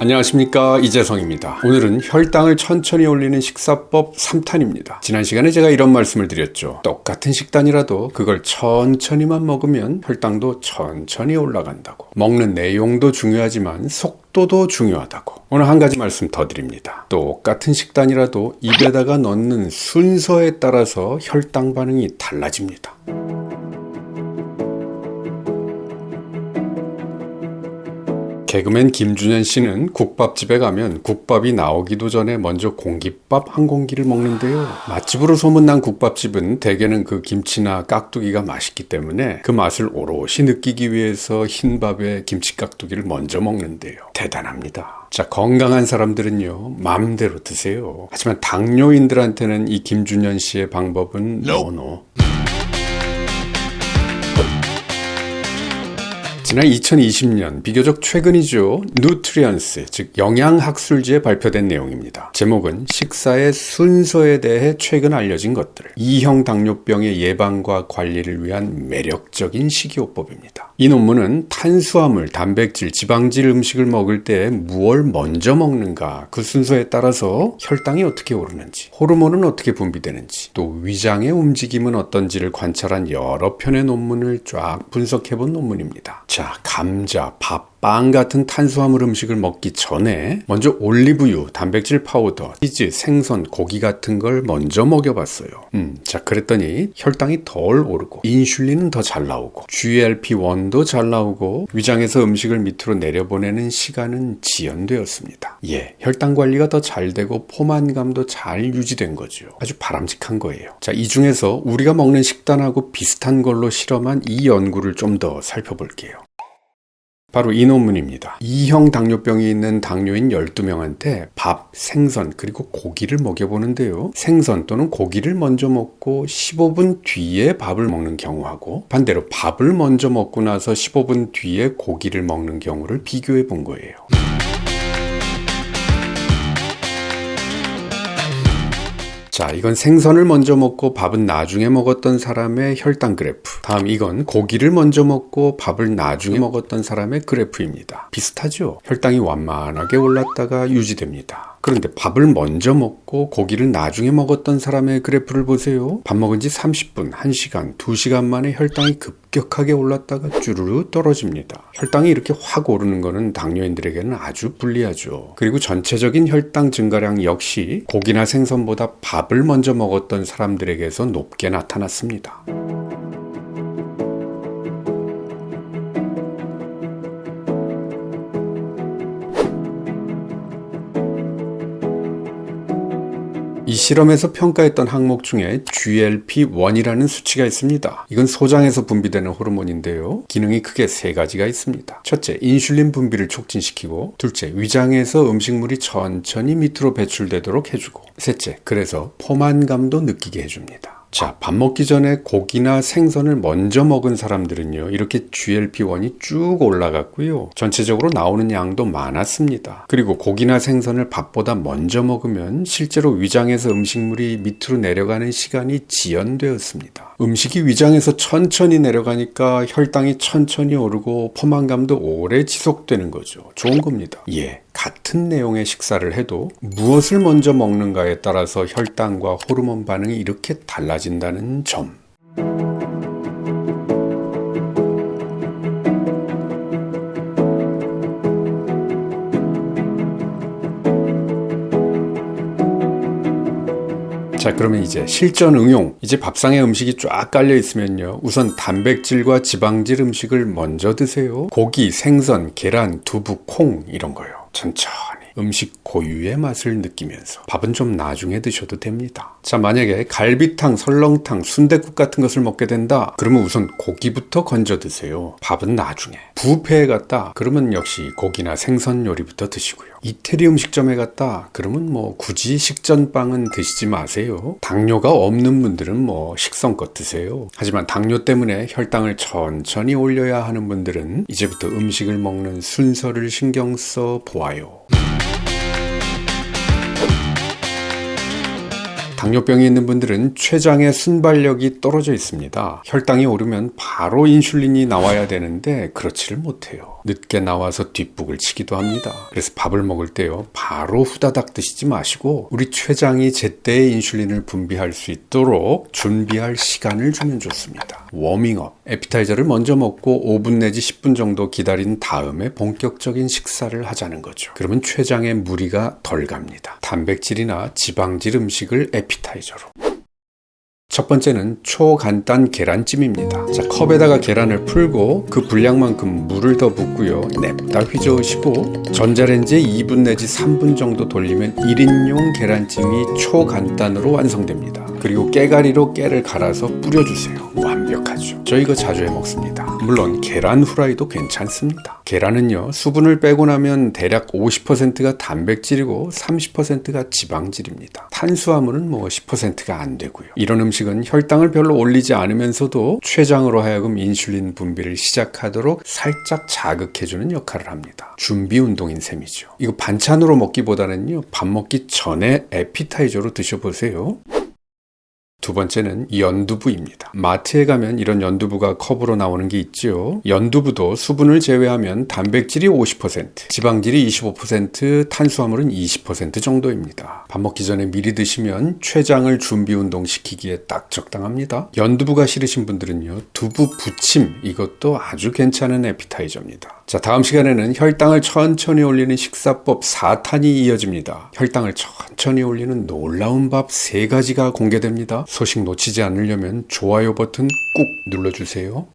안녕하십니까, 이재성입니다. 오늘은 혈당을 천천히 올리는 식사법 3탄입니다. 지난 시간에 제가 이런 말씀을 드렸죠. 똑같은 식단이라도 그걸 천천히만 먹으면 혈당도 천천히 올라간다고. 먹는 내용도 중요하지만 속도도 중요하다고. 오늘 한 가지 말씀 더 드립니다. 똑같은 식단이라도 입에다가 넣는 순서에 따라서 혈당 반응이 달라집니다. 개그맨 김준현 씨는 국밥집에 가면 국밥이 나오기도 전에 먼저 공깃밥 한 공기를 먹는데요. 맛집으로 소문난 국밥집은 대개는 그 김치나 깍두기가 맛있기 때문에 그 맛을 오롯이 느끼기 위해서 흰밥에 김치 깍두기를 먼저 먹는데요. 대단합니다. 자, 건강한 사람들은요, 마음대로 드세요. 하지만 당뇨인들한테는 이 김준현 씨의 방법은 노노. 지난 2020년 비교적 최근이죠. 누트리언스, 즉 영양학술지에 발표된 내용입니다. 제목은 식사의 순서에 대해 최근 알려진 것들, 2형 당뇨병의 예방과 관리를 위한 매력적인 식이요법입니다. 이 논문은 탄수화물, 단백질, 지방질 음식을 먹을 때 무엇을 먼저 먹는가, 그 순서에 따라서 혈당이 어떻게 오르는지, 호르몬은 어떻게 분비되는지, 또 위장의 움직임은 어떤지를 관찰한 여러 편의 논문을 쫙 분석해본 논문입니다. 자, 감자, 밥, 빵 같은 탄수화물 음식을 먹기 전에 먼저 올리브유, 단백질 파우더, 치즈, 생선, 고기 같은 걸 먼저 먹여봤어요. 자, 그랬더니 혈당이 덜 오르고 인슐린은 더 잘 나오고 GLP-1도 잘 나오고 위장에서 음식을 밑으로 내려보내는 시간은 지연되었습니다. 혈당 관리가 더 잘 되고 포만감도 잘 유지된 거죠. 아주 바람직한 거예요. 자, 이 중에서 우리가 먹는 식단하고 비슷한 걸로 실험한 이 연구를 좀 더 살펴볼게요. 바로 이 논문입니다. 2형 당뇨병이 있는 당뇨인 12명한테 밥, 생선, 그리고 고기를 먹여보는데요. 생선 또는 고기를 먼저 먹고 15분 뒤에 밥을 먹는 경우하고 반대로 밥을 먼저 먹고 나서 15분 뒤에 고기를 먹는 경우를 비교해 본 거예요. 자, 이건 생선을 먼저 먹고 밥은 나중에 먹었던 사람의 혈당 그래프. 다음 이건 고기를 먼저 먹고 밥을 나중에 먹었던 사람의 그래프입니다. 비슷하죠? 혈당이 완만하게 올랐다가 유지됩니다. 그런데 밥을 먼저 먹고 고기를 나중에 먹었던 사람의 그래프를 보세요. 밥 먹은 지 30분, 1시간, 2시간 만에 혈당이 급격하게 올랐다가 쭈르르 떨어집니다. 혈당이 이렇게 확 오르는 것은 당뇨인들에게는 아주 불리하죠. 그리고 전체적인 혈당 증가량 역시 고기나 생선보다 밥을 먼저 먹었던 사람들에게서 높게 나타났습니다. 이 실험에서 평가했던 항목 중에 GLP-1이라는 수치가 있습니다. 이건 소장에서 분비되는 호르몬인데요. 기능이 크게 3가지가 있습니다. 첫째, 인슐린 분비를 촉진시키고, 둘째, 위장에서 음식물이 천천히 밑으로 배출되도록 해주고, 셋째, 그래서 포만감도 느끼게 해줍니다. 자, 밥 먹기 전에 고기나 생선을 먼저 먹은 사람들은요, 이렇게 GLP-1이 쭉 올라갔고요. 전체적으로 나오는 양도 많았습니다. 그리고 고기나 생선을 밥보다 먼저 먹으면 실제로 위장에서 음식물이 밑으로 내려가는 시간이 지연되었습니다. 음식이 위장에서 천천히 내려가니까 혈당이 천천히 오르고 포만감도 오래 지속되는 거죠. 좋은 겁니다. 같은 내용의 식사를 해도 무엇을 먼저 먹는가에 따라서 혈당과 호르몬 반응이 이렇게 달라진다는 점. 자, 그러면 이제 실전 응용. 이제 밥상에 음식이 쫙 깔려 있으면요, 우선 단백질과 지방질 음식을 먼저 드세요. 고기, 생선, 계란, 두부, 콩 이런 거요. 천천히 음식 고유의 맛을 느끼면서 밥은 좀 나중에 드셔도 됩니다. 자, 만약에 갈비탕, 설렁탕, 순댓국 같은 것을 먹게 된다, 그러면 우선 고기부터 건져 드세요. 밥은 나중에. 뷔페에 갔다, 그러면 역시 고기나 생선 요리부터 드시고요. 이태리 음식점에 갔다, 그러면 굳이 식전빵은 드시지 마세요. 당뇨가 없는 분들은 식성껏 드세요. 하지만 당뇨 때문에 혈당을 천천히 올려야 하는 분들은 이제부터 음식을 먹는 순서를 신경 써 보아요. 당뇨병이 있는 분들은 췌장의 순발력이 떨어져 있습니다. 혈당이 오르면 바로 인슐린이 나와야 되는데 그렇지를 못해요. 늦게 나와서 뒷북을 치기도 합니다. 그래서 밥을 먹을 때요, 바로 후다닥 드시지 마시고 우리 췌장이 제때에 인슐린을 분비할 수 있도록 준비할 시간을 주면 좋습니다. 워밍업, 에피타이저를 먼저 먹고 5분 내지 10분 정도 기다린 다음에 본격적인 식사를 하자는 거죠. 그러면 췌장에 무리가 덜 갑니다. 단백질이나 지방질 음식을 에피타이저로. 첫 번째는 초간단 계란찜입니다. 자, 컵에다가 계란을 풀고 그 분량만큼 물을 더 붓고요, 냅다 휘저으시고 전자레인지에 2분 내지 3분 정도 돌리면 1인용 계란찜이 초간단으로 완성됩니다. 그리고 깨가리로 깨를 갈아서 뿌려주세요. 완벽하죠. 저 이거 자주 해 먹습니다. 물론 계란 후라이도 괜찮습니다. 계란은요, 수분을 빼고 나면 대략 50%가 단백질이고 30%가 지방질입니다. 탄수화물은 10%가 안 되고요. 이런 음식은 혈당을 별로 올리지 않으면서도 췌장으로 하여금 인슐린 분비를 시작하도록 살짝 자극해주는 역할을 합니다. 준비 운동인 셈이죠. 이거 반찬으로 먹기보다는요, 밥 먹기 전에 에피타이저로 드셔보세요. 두 번째는 연두부입니다. 마트에 가면 이런 연두부가 컵으로 나오는 게 있죠. 연두부도 수분을 제외하면 단백질이 50%, 지방질이 25%, 탄수화물은 20% 정도입니다. 밥 먹기 전에 미리 드시면 췌장을 준비 운동시키기에 딱 적당합니다. 연두부가 싫으신 분들은요, 두부 부침, 이것도 아주 괜찮은 에피타이저입니다. 자, 다음 시간에는 혈당을 천천히 올리는 식사법 4탄이 이어집니다. 혈당을 천천히 올리는 놀라운 밥 3가지가 공개됩니다. 소식 놓치지 않으려면 좋아요 버튼 꾹 눌러주세요.